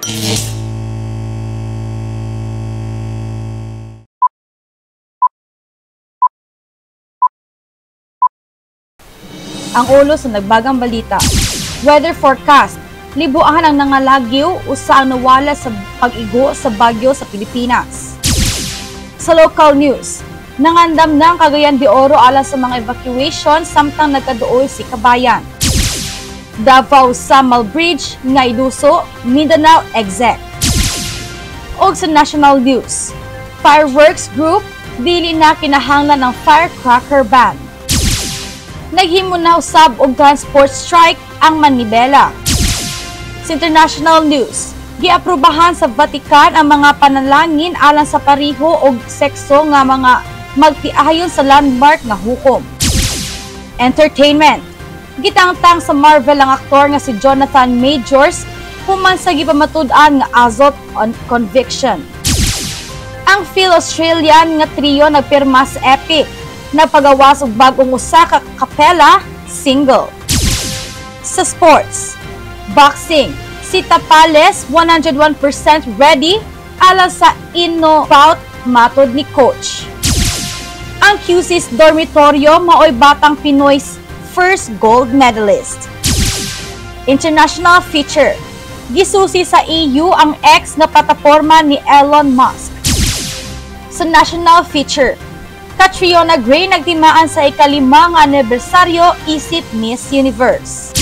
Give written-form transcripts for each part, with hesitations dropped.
Ang ulo sa nagbagang balita. Weather forecast. Libuan ang nangalagyo usa ang nawala sa pag-igo sa bagyo sa Pilipinas. Sa local news, nangandam ng Cagayan de Oro alang sa mga evacuation samtang nagkaduol si Kabayan. Davao Samal Bridge nga iduso, Mindanao exec. Og sa national news, fireworks group dili na kinahanglan ng firecracker ban. Naghimo na usab og transport strike ang Manibela. Sa international news, giaprubahan sa Vatican ang mga panalangin alang sa pariho og sekso nga mga magtiayon sa landmark nga hukom. Entertainment. Gitangtang sa Marvel ang aktor nga si Jonathan Majors human sa gipamatud-an nga Azot on Conviction. Ang Phil-Australian nga trio nagpirma sa Epic na pagawas og bagong usa ka kapela single. Sa sports, boxing, si Tapales 101% ready alang sa in-bout matod ni coach. Ang QC's dormitoryo maoy batang Pinoy's first gold medalist. International feature, gisusi sa EU ang ex na plataporma ni Elon Musk. Sa national feature, Catriona Gray nagtimaan sa ika-5 nga anibersaryo isip Miss Universe.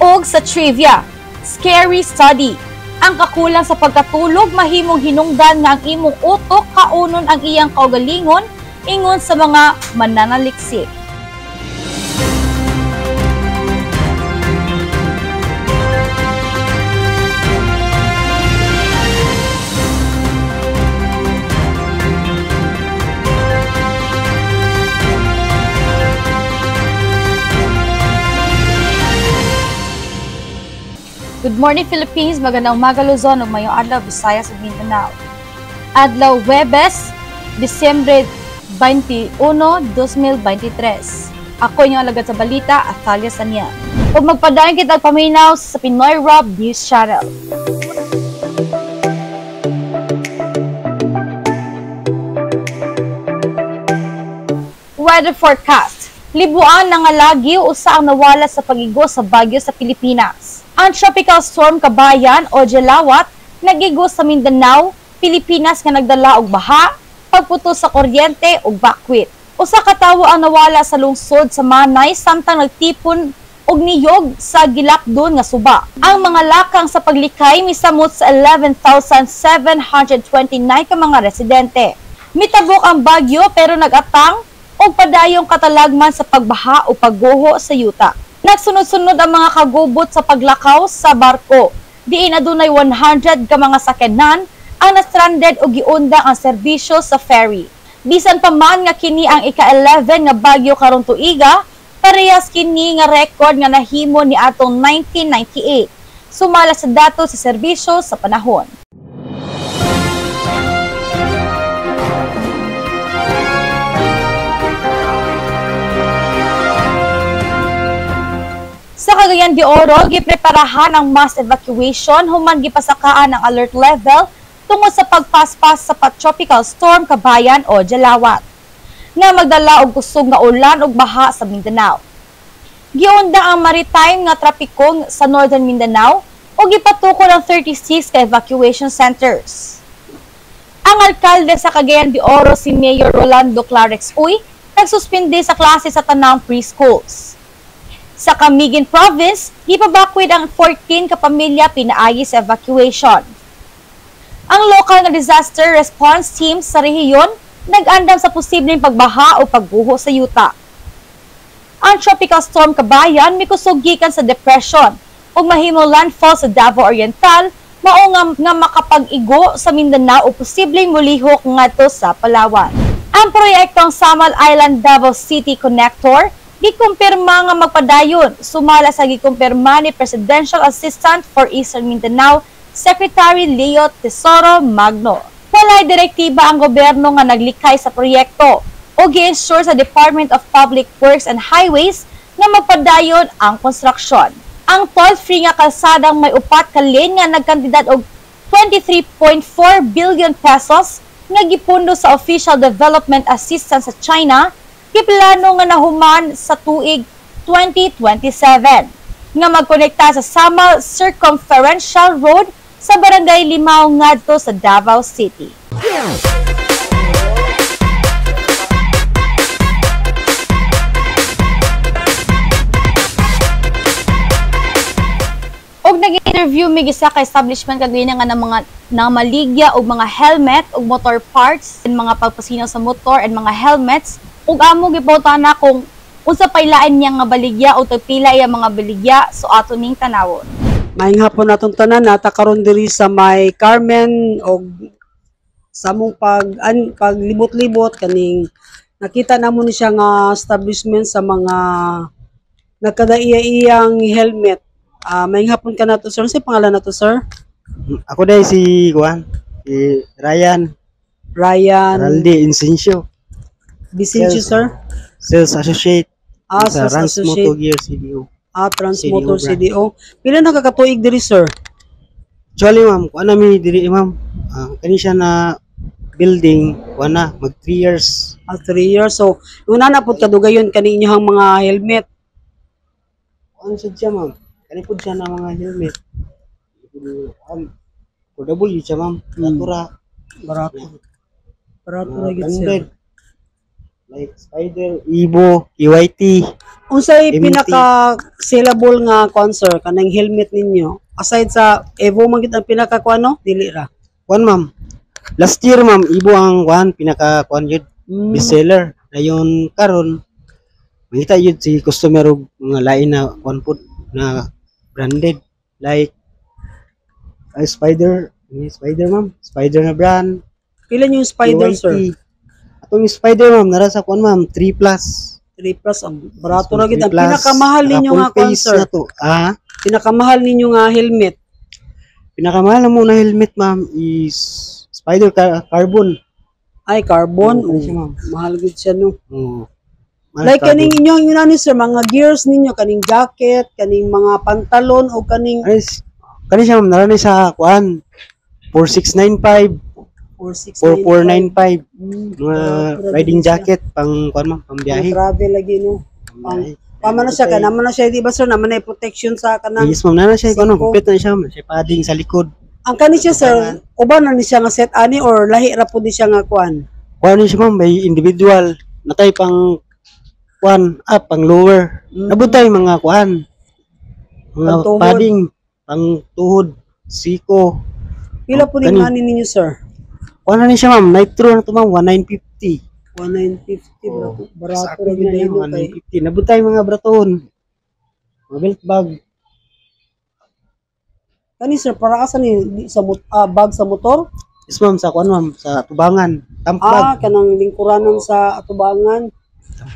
Og sa trivia, scary study. Ang kakulang sa pagkatulog mahimong hinungdan nga ang imong utok kaunon ang iyang kaugalingon ingon sa mga mananaliksik. Good morning Philippines, magandang umaga Luzon ug mayong adlaw Visayas ug Mindanao. Adlaw Huwebes, Disyembre 21, 2023. Ako inyong alagad sa balita, Athalia Sanya. Ug magpadayon kita og paminaw sa Pinoy Rob News Channel. Weather forecast. Libuan nga lagyo usa ang nawala sa pag-igo sa bagyo sa Pilipinas. Ang tropical storm Kabayan o Jelawat nagigo sa Mindanao, Pilipinas nga nagdala og baha, pagputos sa kuryente ug bakwit. Usa ka tawo ang nawala sa lungsod sa Manay samtang nagtipon og niyog sa gilapdon nga suba. Ang mga lakang sa paglikay misamot sa 11,729 ka mga residente. Mitabok ang bagyo pero nagatang og padayong katalagman sa pagbaha o pagguho sa yuta. Nagsunod-sunod ang mga kagubot sa paglakaw sa barko. Diin adunay 100 ka mga sakyanan ang na-stranded o giundang ang serbisyo sa ferry. Bisan pa man nga kini ang ika-11 nga bagyo karong tuiga, parehas kini nga record nga nahimo ni atong 1998. Sumala sa datos sa serbisyo sa panahon. Sa Cagayan de Oro, gipreparahan ang mass evacuation human gipasakaan ang alert level tungod sa pagpaspas sa tropical storm Kabayan o Jelawat nga magdala og kusog nga ulan ug baha sa Mindanao. Giunda ang maritime nga trapiko sa Northern Mindanao ug gipatukod ang 36 ka evacuation centers. Ang alkalde sa Cagayan de Oro si Mayor Rolando Clarex Uy nagsuspindi sa klase sa tanang preschools. Sa Camiguin Province, gipabakwid ang 14 ka pamilya pinaagi sa evacuation. Ang local nga disaster response team sa rehiyon nag-andam sa posibleng pagbaha o pagguho sa yuta. Ang tropical storm Kabayan mikusog gikan sa depression ug mahimong landfall sa Davao Oriental mao nga makapag-igo sa Mindanao o posibleng mulihok ngadto sa Palawan. Ang proyektong Samal Island Davao City Connector gikumpirma nga magpadayon sumala sa gikumpirma ni Presidential Assistant for Eastern Mindanao Secretary Leo Tesoro Magno. Walay direktiba ang gobyerno nga naglikay sa proyekto o gi-ensure sa Department of Public Works and Highways nga magpadayon ang konstruksyon. Ang toll-free nga kalsadang may upat ka lane nga nagkantidad og 23.4 billion pesos nga gipundo sa Official Development Assistance sa China, giplano nga nahuman sa tuig 2027 nga magkonekta sa Samal Circumferential Road sa Barangay Limao ngadto sa Davao City. Og nag-interview mi gisa ka establishment kagina nga ng mga maligya og mga helmet og motor parts and mga pagpasinaw sa motor and mga helmets ug amo gipauta na kung unsa pay lain niya nga baligya o tagpila iya mga baligya, so ato ning tanawon. Maayong hapon natong tanan, nata karon diri sa may Carmen og sa mong paglibot-libot kaning nakita namo ni siya nga establishment sa mga nagkadaiya-iyang helmet. Maayong hapon ka nato sir. Ano pangalan nato sir? Ako dai si Juan, si Ryan Raldi Insencio. Vicencio sir? Sales Associate sa Sales Rans Associate. Moto Gear CDO. Transmotor CDO. CDO. Pila nakakatuig diri sir? Actually ma'am, kuan nami diri ma'am. Kani siya na building, kuan na mag 3 years. 3 years. So, una na pud kadugayon kani inyong mga helmet. Kuan siya ma'am. Kani pud siya na mga helmet. Affordable yun siya ma'am. Natura. Barato. Barato ra gid Branded. sir. Like Spider, Evo, EYT. Unsay MT. pinaka sellable nga concert kanang helmet ninyo? Aside sa Evo man gid ang pinaka kuano? Dili ra. Kuan ma'am. Last year ma'am, Evo ang kuan pinaka kuan yun. Best seller. Dayon karon makita yun si customer og mga lain na kuan pud na branded like Spider ma'am. Spider na brand. Pila yung Spider EYT. sir? Atong Spider ma'am nara sa kuan ma'am 3 plus. 3 plus ang barato ra gid. 3 Ang plus. pinakamahal ninyo nga Naka full face concert. na to. Pinakamahal ninyo nga helmet. Pinakamahal na mo na helmet ma'am is Spider carbon. Ay carbon. Ano siya, ma'am? Mahal gid siya no. Oh. Like kaning inyong yun ani sir, mga gears ninyo, kaning jacket, kaning mga pantalon o kaning Kani siya ma'am narani sa kuan 4695, 4495 mga riding jacket pang kuan ma'am pang biyahe. Travel lagi no. Pamana siya ka naman na siya di ba sir naman na protection sa kanang. Yes ma'am nana siya kuno Siko. complete na siya ma'am. Siya padding sa likod. Ang kani siya sir, uban na ni siya nga set ani or lahi ra pud ni siya nga kuan. Kuan siya ma'am may individual natay pang kuan pang lower. Nabutay mga kuan. Mga Pangtuhod. padding pang tuhod, siko. Pila po Kani. ning ani ninyo sir? Kuan na ni siya ma'am, nitro na to ma'am 1950. 1950 barato Sakto ra gid gid no na kay. 1950. Nabutay mga braton. Mga belt bag. Kani sir para asa ni sa bag sa motor? Yes ma'am sa kuan ma'am sa tubangan, camp bag. Kanang lingkuranon sa atubangan.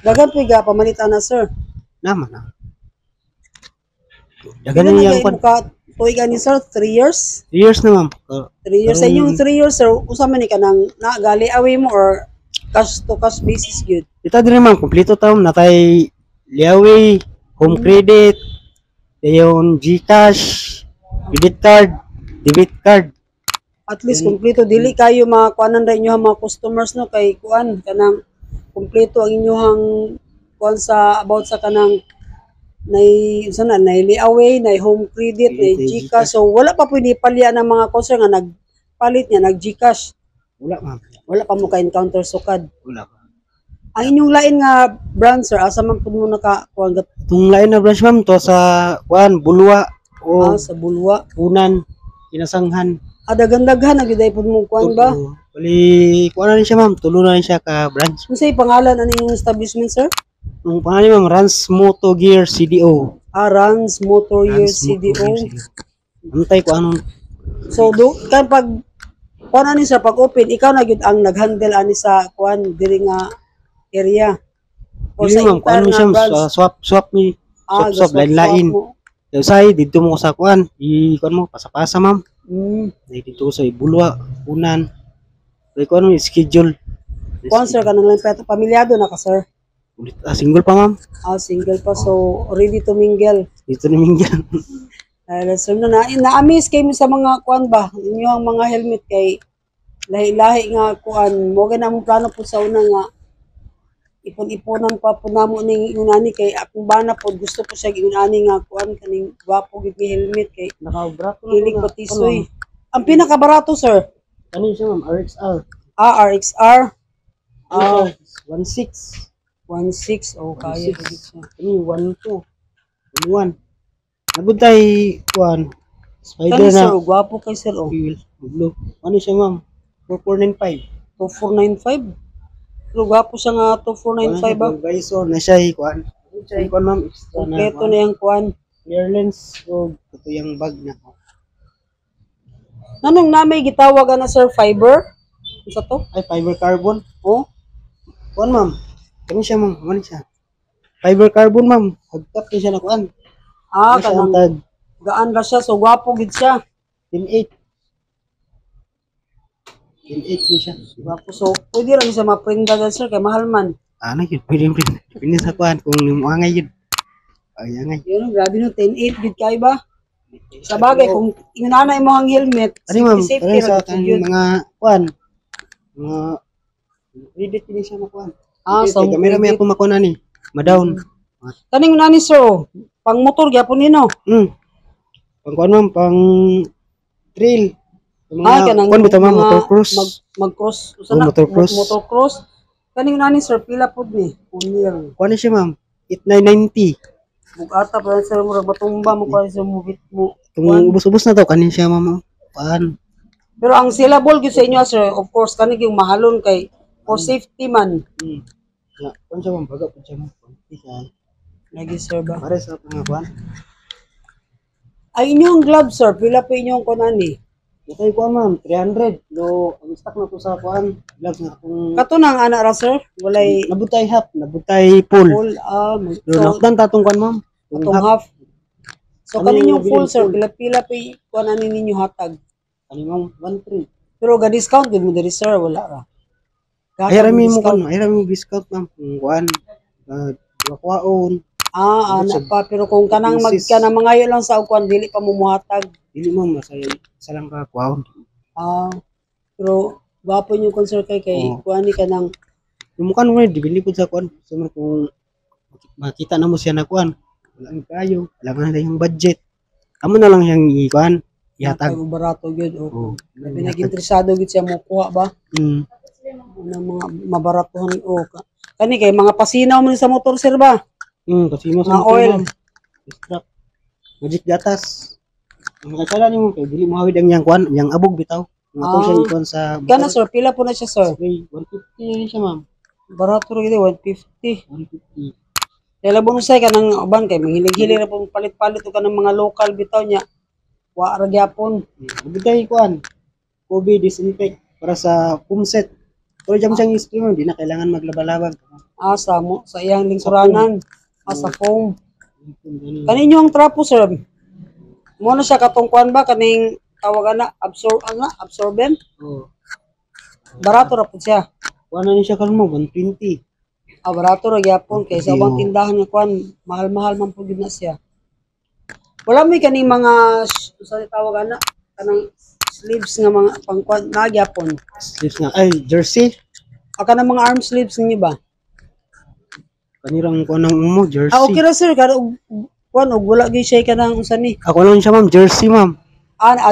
Dagan piga pamalitan na sir. Naman na. Dagan Dagan na niya yung kuan. tuig ani sir 3 years. 3 years na ma'am. 3 years sa inyong 3 years sir usa man ni kanang nagali away mo or cash to cash basis gyud. Ito din ma'am, kompleto ta ma'am natay liaway, home credit, dayon GCash, credit card, debit card. At least kumpleto dili kayo makakuanan ra inyo mga customers no kay kuan kanang kumpleto ang inyohang kuan sa about sa kanang nay sana nay liaway, nay home credit, nay GCash. So wala pa pwede palya ng mga customer nga nagpalit niya nag GCash. Wala ma'am. Wala pa mo ka encounter sukad. Wala pa. Ang inyong lain nga brand sir asa man pud mo naka kuan Itong lain na branch ma'am to sa kuan Bulwa o sa Bulwa. Punan, Inasanghan. Daghan-daghan na gyud ay pud mo kuan ba? Bali, kuan na rin siya ma'am, tulo na rin siya ka branch. Unsay pangalan ani inyong establishment sir? Ang pangalan ma'am, Rans Moto Gear CDO. Rans Motor Year Rans Moto CDO. Gear CDO. Antay ko anong So do kan pag kuan ani sa pag open ikaw na gyud ang naghandle ani sa kuan diri nga area. Or Dili ma'am, kuan mo siya branch. swap ni swap lain-lain. mo. Yung say dito mo ko sa kuan, kuan mo pasa-pasa ma'am. Dito ko sa Bulwa, Punan. Kay kuan mo schedule. Kuan sir kanang lang pamilyado na ka sir. Single pa ma'am. Single pa, so ready to mingle. Dito na minggan. So na-amaze kayo sa mga kuan ba? Inyo ang mga helmet kay lahi-lahi nga kuan. Mo na mo plano po sa una nga ipon-iponan pa po namo ning inani kay akong bana po gusto ko siya inani nga kuan kaning gwapo gid nga helmet kay Naka-brato na hilig po na. patisoy. Ang pinakabarato sir, Ano siya ma'am? RXR. RXR 16. 16 kaya 16. ko gid siya. Ano 12. 1. Nabuntay kuan. Spider Kani sir, na. gwapo kay sir Fuel. Blue. Ano siya ma'am? 4495. 2495. Pero gwapo siya nga 2495 ba? Visor na siya kuan. Siya kuan ma'am extra na. Kompleto na yung kuan. Clear lens. So, ito yung bag na. Nanong namay gitawagan na sir fiber? Isa to? Ay, fiber carbon. Oh, Kuan ma'am. Kani siya ma'am. Ano siya? Fiber carbon ma'am. Hagtap na siya na kuan. Ano siya ang kanang tag? gaan ra siya, so gwapo gid siya. 10.8. 10.8 ni siya. Gwapo, so pwede ra ni sa maprinda dyan sir, kay mahal man. Ano yun? Pwede rin. Pwede sa kuan. Kung limuangay yun. Ay, angay. Yun, grabe no, 10.8 gid kay ba? Sa bagay, kung inanay mo ang helmet, Ano ma'am? safety Parang sa ra gid yun. mga kuan. Mga ready din siya makuan. So Gamay-ramay ako makuha ni. Madown. kaning nani sir, pang motor gyapon nino. Pang kuan ma'am, pang trail. Mga Kanang kuan bitaw ma'am, mga motocross. mag-cross, Oh, motocross. motocross. Kaning nani sir, pila pud ni? Unir. Kuan na siya ma'am, 8990. Bugata pa sir, mura matumba mo pa sa mubit mo. Kung ubos-ubos na to kanin siya ma'am. Kuan. Pero ang sellable gyud sa inyo sir, of course kani yung mahalon kay for safety man. Ya, kuan siya ma'am, baga pud siya ma'am. Isa. Lagi sir ba? Pare sa mga kuan. Ay inyong glove sir, pila pa inyong kunani? Kay kuan ma'am, 300. Do ang stock na ko sa kuan. Gloves na kung Kato nang ana ra sir, walay nabutay half, nabutay full. full Do lockdown tatong kuan ma'am. atong half. So Ano kanin yung yung full nabili sir, full? pila pa kunani ninyo hatag. Kani ma'am, 1.3. Pero ga discount gud mo diri sir, wala ra. Ay rami mo kan, ay rami discount ma'am. Kung kuan, kuwaon. Ana pa pero kung kanang Basis. magka na mangayo lang sa kuan dili pa mo muhatag. Dili ma'am, masaya sa lang ka kuwaon. Pero gwapo yung concern kay Oo. kuan ni kanang Lumukan mo dibili pud sa kuan. So kung makita na mo siya na kuan, wala ang kayo, wala na yung budget. Amo na lang siyang ikuan, ihatag. Ang barato gyud o. Oh. Labi nag-interesado gyud siya mo kuha ba Mm. ng mga mabaratuhan o kani kay mga pasinaw man sa motor sir ba? Kasi mo Mga sa oil. Strap. Magic gatas. Ang kasala nimo kay dili mo hawid ang yang kuan, yang abog bitaw. Ang atong siya ikuan sa Kana sir, pila po na siya sir? Spray, 150 na rin siya ma'am. Barato ra gyud 150. 150. Kaya labong say kanang uban kay mahilig-hilig ra po palit-palit o kanang mga local bitaw niya. Wa ra gyapon. Nabutay kuan. COVID disinfect para sa foam set. Pero jam siyang spray mo, di na kailangan maglaba-labag. Sa iyang lingkuranan. Sa foam. Ganun. Kaninyo ang trapo sir. Mo na siya katong kuan ba kaning tawag na absorbent. Oh. Barato ra pud siya. Kuha na niya siya karon mo, 120. Barato ra gyapon kay sa ubang tindahan nga kuan mahal-mahal man pud gid na siya. Wala may kaning mga sa tawag na kanang sleeves nga mga pangkuan na gyapon. Sleeves nga. Ay, jersey. Kanang mga arm sleeves ninyo ba? Kanirang kuha ng mo, jersey. Okay ra sir kada kuan og wala gyud siya kanang unsa ni. Ako lang siya ma'am, jersey ma'am.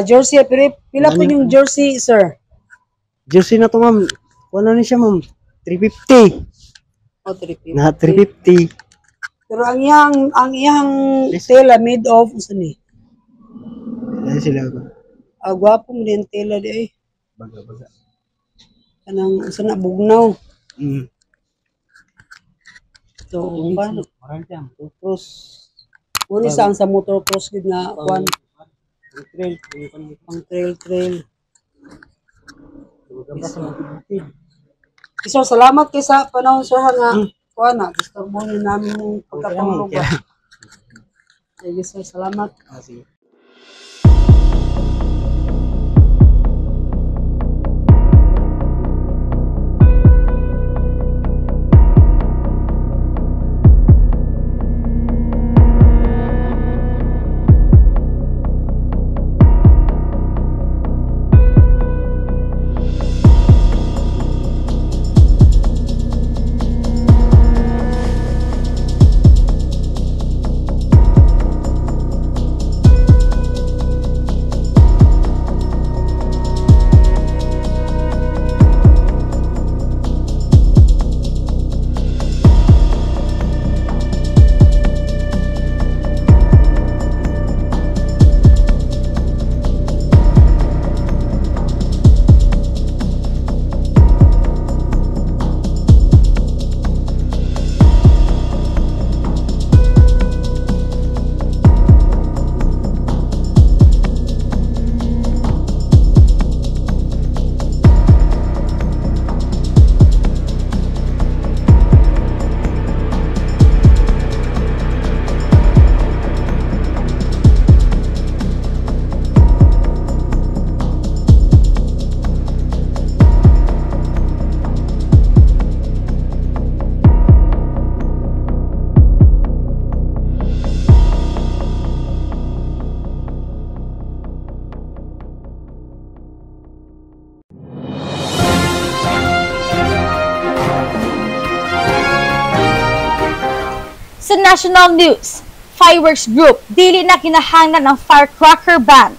Jersey pero pila po yung jersey sir? Jersey na to ma'am. Kuha na niya siya ma'am, 350. 350. Na 350. Pero ang iyang tela made of unsa ni? Ay sila ko. Gwapo mo din tela di ay. Baga. Kanang unsa na bugnaw. So, paano? Marami siya. Tapos, Muna sa motocross gid nga kuan trail. pang trail. Gabas sa mga Sir, salamat kay sa panahon sir nga kuan na disturbo niyo namin yung pagkatulog. Sige sir, salamat. sige. international news, Fireworks Group, dili na kinahanglan ang firecracker ban.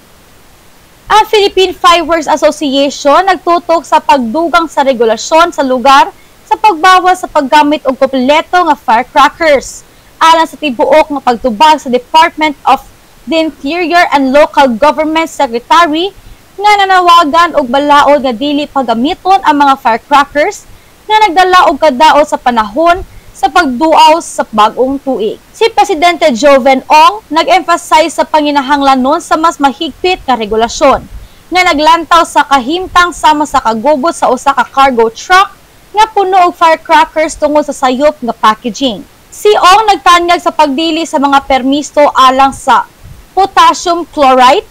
Ang Philippine Fireworks Association nagtutok sa pagdugang sa regulasyon sa lugar sa pagbawas sa paggamit og kompleto nga firecrackers alang sa tibuok nga pagtubag sa Department of the Interior and Local Government Secretary nga nanawagan og balaod nga dili paggamiton ang mga firecrackers nga nagdala og kadaot sa panahon sa pagduaw sa bagong tuig. Si Presidente Joven Ong nag-emphasize sa panginahanglanon sa mas mahigpit nga regulasyon nga naglantaw sa kahimtang sama sa kagubot sa usa ka cargo truck nga puno og firecrackers tungod sa sayop nga packaging. Si Ong nagtanyag sa pagdili sa mga permiso alang sa potassium chloride,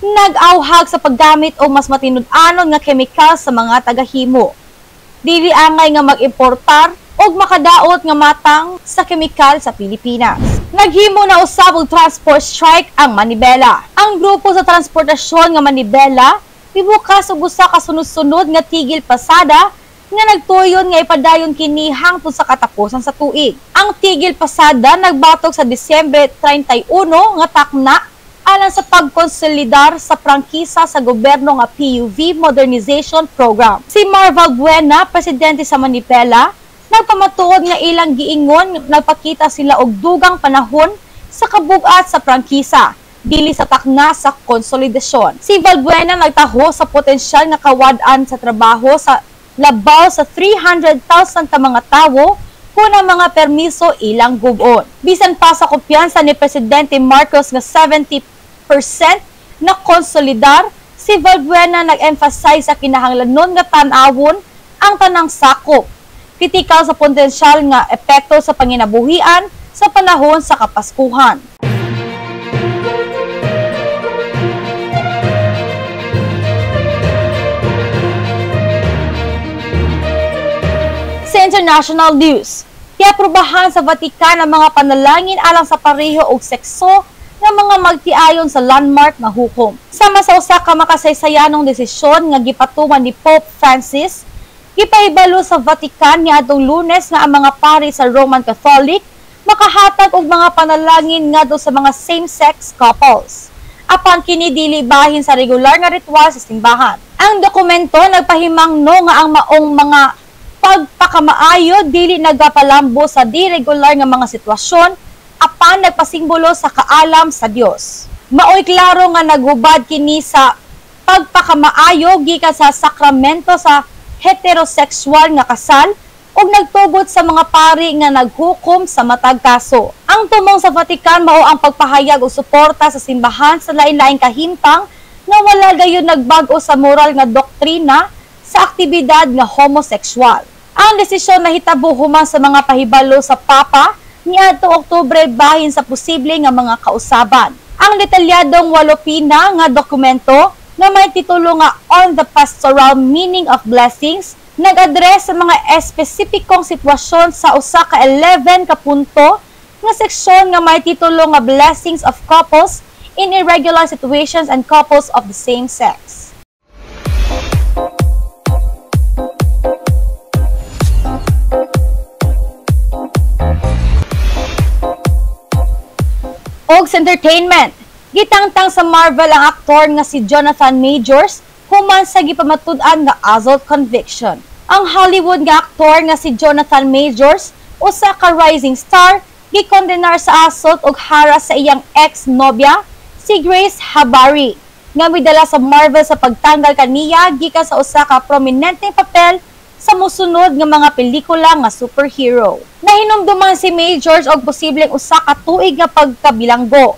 nag-awhag sa paggamit og mas matinud-anon nga kemikal sa mga tagahimo. Dili angay nga mag-importar og makadaot nga matang sa kemikal sa Pilipinas. Naghimo na usab og transport strike ang Manibela. Ang grupo sa transportasyon nga Manibela mibukas og usa ka sunod-sunod nga tigil pasada nga nagtuyon nga ipadayon kini hangtod sa katapusan sa tuig. Ang tigil pasada nagbatok sa Disyembre 31 nga takna alang sa pagkonsolidar sa prangkisa sa gobyerno nga PUV Modernization Program. Si Marval Buena, presidente sa Manibela, nagpamatuod nga ilang giingon nagpakita sila og dugang panahon sa kabug-at sa prangkisa dili sa takna sa konsolidasyon. Si Valbuena nagtaho sa potensyal nga kawad-an sa trabaho sa labaw sa 300,000 ka mga tawo kung ang mga permiso ilang gub-on. Bisan pa sa kumpiyansa ni Presidente Marcos nga 70% na konsolidar, si Valbuena nag-emphasize sa kinahanglanon nga tan-awon ang tanang sakop. Kritikal sa potensyal nga epekto sa panginabuhian sa panahon sa Kapaskuhan. Sa international news, iaprubahan sa Vatican ang mga panalangin alang sa pareho og sekso ng mga magtiayon sa landmark nga hukom. Sama sa usa ka makasaysayanong desisyon nga gipatuman ni Pope Francis, gipahibalo sa Vatican niadtong Lunes nga ang mga pari sa Roman Catholic makahatag og mga panalangin ngadto sa mga same-sex couples. Apan kini dili bahin sa regular nga ritual sa simbahan. Ang dokumento nagpahimangno nga ang maong mga pagpakamaayo dili nagapalambo sa di-regular nga mga sitwasyon apan nagpasimbolo sa kaalam sa Dios. Maoy klaro nga naghubad kini sa pagpakamaayo gikan sa sakramento sa heterosexual nga kasal ug nagtugot sa mga pari nga naghukom sa matag kaso. Ang tumong sa Vatican mao ang pagpahayag og suporta sa simbahan sa lain-laing kahimtang nga wala gayon nagbag-o sa moral nga doktrina sa aktibidad nga homosexual. Ang desisyon nahitabo human sa mga pahibalo sa Papa niadtong Oktubre bahin sa posible nga mga kausaban. Ang detalyadong 8 pina nga dokumento na may titulo nga On the Pastoral Meaning of Blessings, nag-address sa mga espesipikong sitwasyon sa usa ka 11 ka punto nga seksyon nga may titulo nga Blessings of Couples in Irregular Situations and Couples of the Same Sex. Og sa entertainment, gitangtang sa Marvel ang aktor nga si Jonathan Majors human sa gipamatud-an nga assault conviction. Ang Hollywood nga aktor nga si Jonathan Majors, usa ka rising star, gikondenar sa assault ug haras sa iyang ex-nobya, si Grace Habari, nga midala sa Marvel sa pagtanggal kaniya gikan sa usa ka prominenteng papel sa mosunod nga mga pelikula nga superhero. Nahinumduman si Majors og posibleng usa ka tuig nga pagkabilanggo.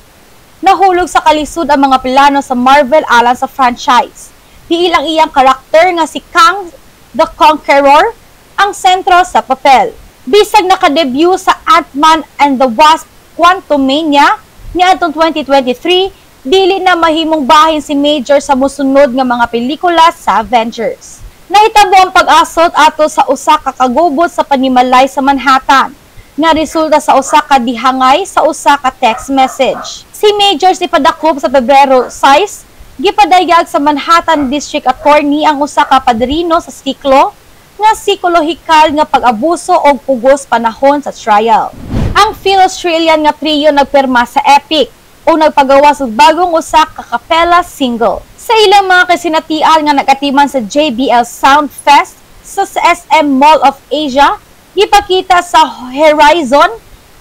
Nahulog sa kalisod ang mga plano sa Marvel alang sa franchise. Di ilang iyang karakter nga si Kang the Conqueror ang sentro sa papel. Bisag nakadebut sa Ant-Man and the Wasp Quantumania niadtong 2023, dili na mahimong bahin si Major sa mosunod nga mga pelikula sa Avengers. Nahitabo ang pag-asot ato sa usa ka kagubot sa panimalay sa Manhattan, nga resulta sa usa ka dihangay sa usa ka text message. Si Majors ipadakop sa Pebrero 6, gipadayag sa Manhattan District Attorney ang usa ka padrino sa siklo nga psikolohikal nga pag-abuso o pugos panahon sa trial. Ang Phil-Australian nga trio nagperma sa Epic o nagpagawa sa bagong usa ka kapela single. Sa ilang mga kasinatian nga nagatiman sa JBL Sound Fest sa SM Mall of Asia, gipakita sa Horizon,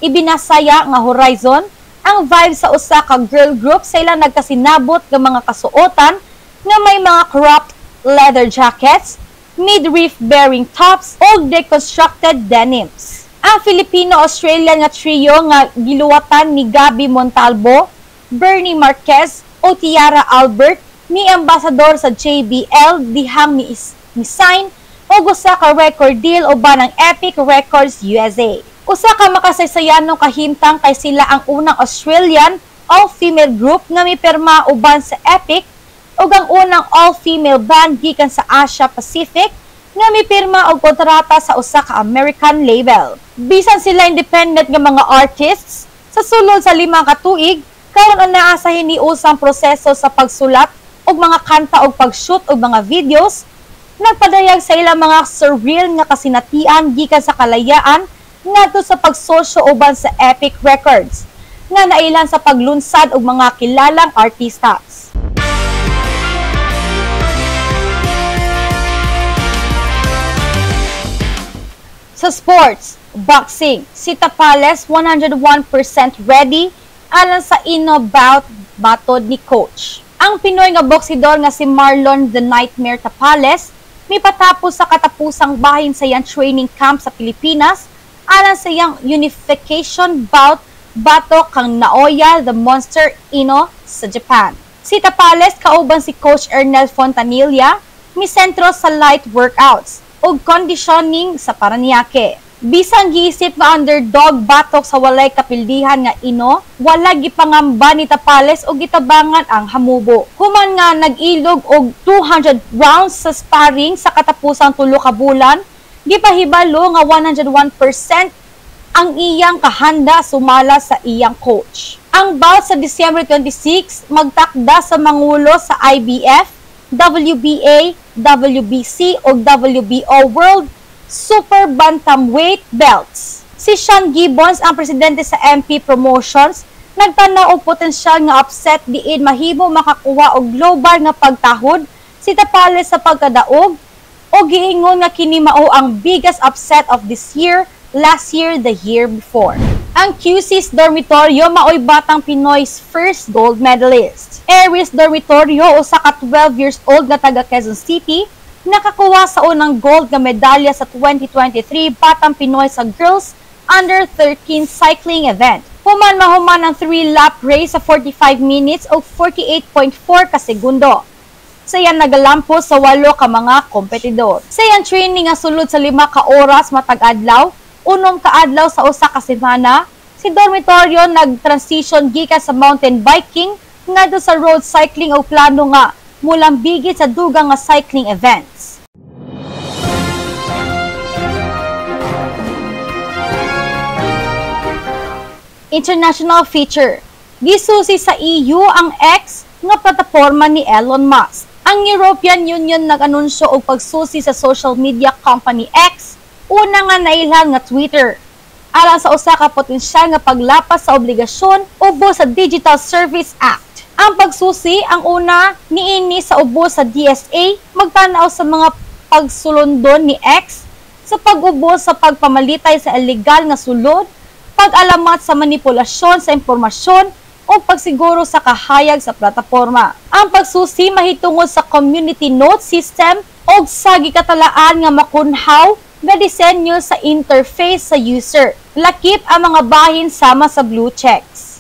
ibinasaya nga Horizon, ang vibe sa usa ka girl group sa ilang nagkasinabot nga mga kasuotan nga may mga cropped leather jackets, midriff bearing tops o deconstructed denims. Ang Filipino-Australian nga trio nga giluwatan ni Gabby Montalvo, Bernie Marquez o Tiara Albert ni ambassador sa JBL dihang ni-sign o usa ka record deal uban ng Epic Records USA. Usa ka makasaysayanong kahimtang kay sila ang unang Australian all-female group nga mipirma uban sa Epic ug ang unang all-female band gikan sa Asia Pacific nga mipirma og kontrata sa usa ka American label. Bisan sila independent nga mga artists, sa sulod sa 5 ka tuig, karon ang naasahin ni usang proseso sa pagsulat og mga kanta og pag-shoot og mga videos, nagpadayag sa ilang mga surreal nga kasinatian gikan sa kalayaan ngadto sa pagsosyo uban sa Epic Records nga nailan sa paglunsad og mga kilalang artistas. Sa sports, boxing, si Tapales 101% ready alang sa ino-bout batod ni coach. Ang Pinoy nga boksidor nga si Marlon The Nightmare Tapales may patapos sa katapusang bahin sa iyang training camp sa Pilipinas alang sa iyang unification bout bato kang Naoya the Monster Ino sa Japan. Si Tapales kauban si Coach Ernel Fontanilla misentro sa light workouts ug conditioning sa Paranaque. Bisang giisip nga underdog batok sa walay kapildihan nga Ino, wala gipangamba ni Tapales o gitabangan ang hamubo. Human nga nag-ilog og 200 rounds sa sparring sa katapusang 3 ka bulan, gipahibalo nga 101% ang iyang kahanda sumala sa iyang coach. Ang bout sa December 26 magtakda sa mangulo sa IBF, WBA, WBC o WBO World Super Bantamweight belts. Si Sean Gibbons, ang presidente sa MP Promotions, nagtanaw og potensyal nga upset diin mahimo makakuha og global nga pagtahod si Tapales sa pagkadaog o giingon nga kini mao ang biggest upset of this year, last year, the year before. Ang QC's Dormitorio maoy batang Pinoy's first gold medalist. Aries Dormitorio, usa ka 12 years old nga taga Quezon City, nakakuha sa unang gold nga medalya sa 2023 Batang Pinoy sa Girls Under 13 Cycling Event. Human ang 3-lap race sa 45 minutes o 48.4 ka segundo. Sayan nagalampo sa 8 ka mga kompetidor. Sayan training nga sulod sa 5 ka oras matag adlaw, 1 ka adlaw sa usa ka semana. Si Dormitorio nag-transition gikan sa mountain biking ngadto sa road cycling o plano nga mulang bigit sa dugang nga cycling events. International feature. Gisusi sa EU ang X nga plataporma ni Elon Musk. Ang European Union nag-anunsyo og pagsusi sa social media company X, una nga nailhan nga Twitter, alang sa usa ka potensyal nga paglapas sa obligasyon ubos sa Digital Service Act. Ang pagsusi, ang una, niini sa ubos sa DSA, magtanaw sa mga pagsulundon ni X sa pag-ubos sa pagpamalitay sa illegal nga sulod, pag-alamat sa manipulasyon sa impormasyon o pagsiguro sa kahayag sa plataporma. Ang pagsusi mahitungod sa community note system o sa gikatalaan nga makunhaw nga disenyo sa interface sa user. Lakip ang mga bahin sama sa blue checks.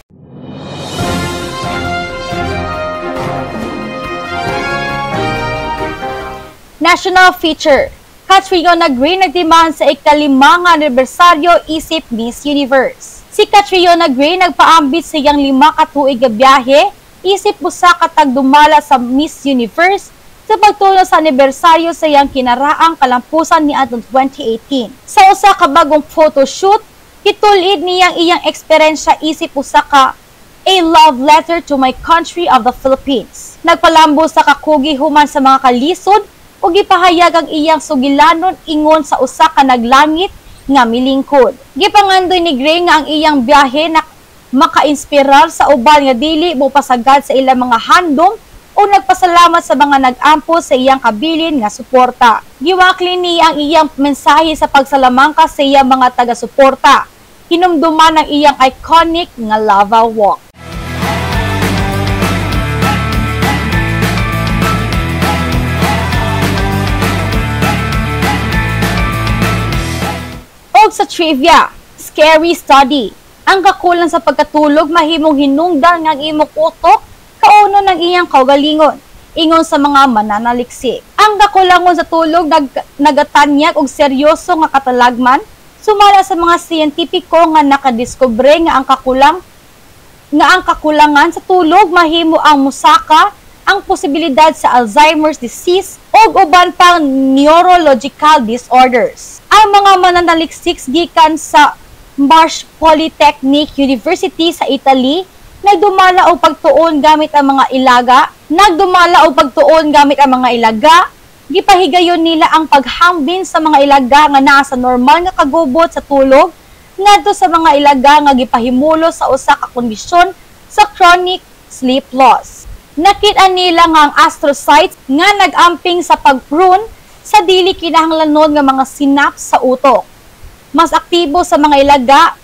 National feature. Catriona Gray nagtiman sa ika-5 nga anibersaryo isip Miss Universe. Si Catriona Gray nagpaambit sa iyang 5 ka tuig nga biyahe isip usa ka tagdumala sa Miss Universe sa pagtulo sa anibersaryo sa iyang kinaraang kalampusan niadtong 2018. Sa usa ka bagong photoshoot, kitulid niyang iyang eksperyensya isip usa ka A Love Letter to My Country of the Philippines. Nagpalambo sa kakugi human sa mga kalisod ug gipahayag ang iyang sugilanon ingon sa usa ka naglangit nga milingkod. Gipangandoy ni Gray nga ang iyang biyahe na maka-inspirar sa uban nga dili mo pasagad sa ilang mga handom o nagpasalamat sa mga nag-ampo sa iyang kabilin nga suporta. Giwakli niya ang iyang mensahe sa pagsalamangka sa iyang mga taga-suporta. Hinumduman ang iyang iconic nga lava walk. Og sa trivia, scary study. Ang kakulang sa pagkatulog mahimong hinungdan nga ang imong utok kauno ng iyang kaugalingon ingon sa mga mananaliksik. Ang kakulangon sa tulog nagatanyag og seryoso nga katalagman sumala sa mga siyentipiko nga nakadiskubre nga ang kakulangan sa tulog mahimo ang musaka ang posibilidad sa Alzheimer's disease o uban pang neurological disorders. Ang mga mananaliksik gikan sa Marsh Polytechnic University sa Italy nagdumala og pagtuon gamit ang mga ilaga. Gipahigayon nila ang paghambin sa mga ilaga nga naa sa normal nga kagubot sa tulog ngadto sa mga ilaga nga gipahimulo sa usa ka kondisyon sa chronic sleep loss. Nakita nila nga ang astrocytes nga nag-amping sa pag-prune sa dili kinahanglanon nga mga synapse sa utok. Mas aktibo sa mga ilaga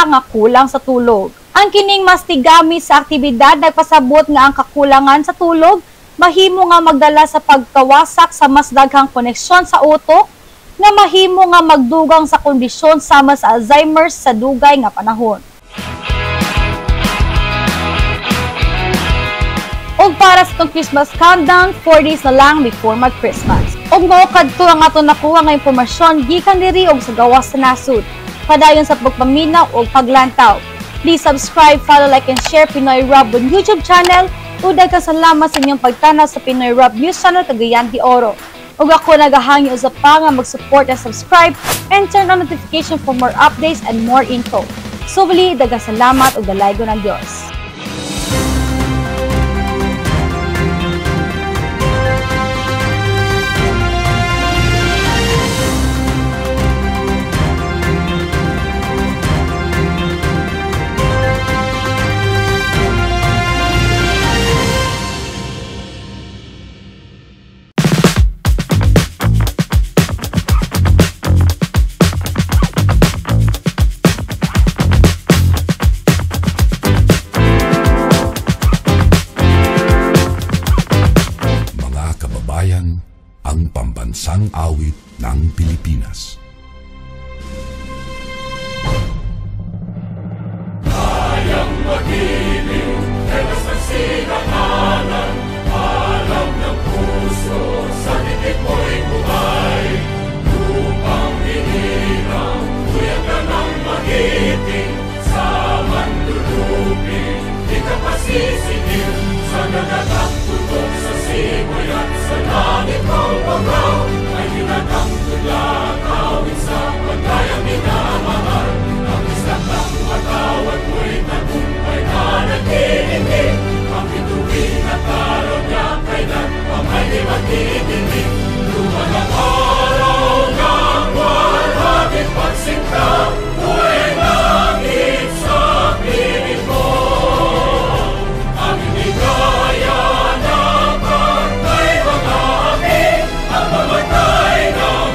nga kulang sa tulog. Ang kining mas tigami sa aktibidad nagpasabot nga ang kakulangan sa tulog mahimo nga magdala sa pagkawasak sa mas daghang koneksyon sa utok nga mahimo nga magdugang sa kondisyon sama sa Alzheimer's sa dugay nga panahon. Og para sa itong Christmas countdown, 4 days na lang before mag-Christmas. Og mao kadto ang ato nakuha nga impormasyon gikan diri og sa gawas sa nasud. Padayon sa pagpaminaw og paglantaw. Please subscribe, follow, like, and share Pinoy Rob on YouTube channel. Uday kang salamat sa inyong pagtanaw sa Pinoy Rob News Channel Cagayan de Oro. Ug ako nagahangi usab pa nga mag-support and subscribe and turn on notification for more updates and more info. Subli, daghang salamat ug dalaygon ang Dios. Ang pambansang awit ng Pilipinas. Kayang magiliw, telas ng sinakanan, alam ng puso, sa titik mo'y buhay. Lupang hinirang, tuyag ka ng magiting, sa mandulupin, di ka pasisingil, sa nagatak tutok sa simoy at sa langit ng pagaw, ay hinatang tula, kawin sa pagkayang minamahal. Ang isang ng matawad mo'y tagumpay na naghihingi, ang bituin at araw niya kailan pamay di magdidinig. Luman ang araw ng walhagit pagsinta, buhay langit sa piling mo. Ang inigaya ng pagkay mga api, ang mamatay ng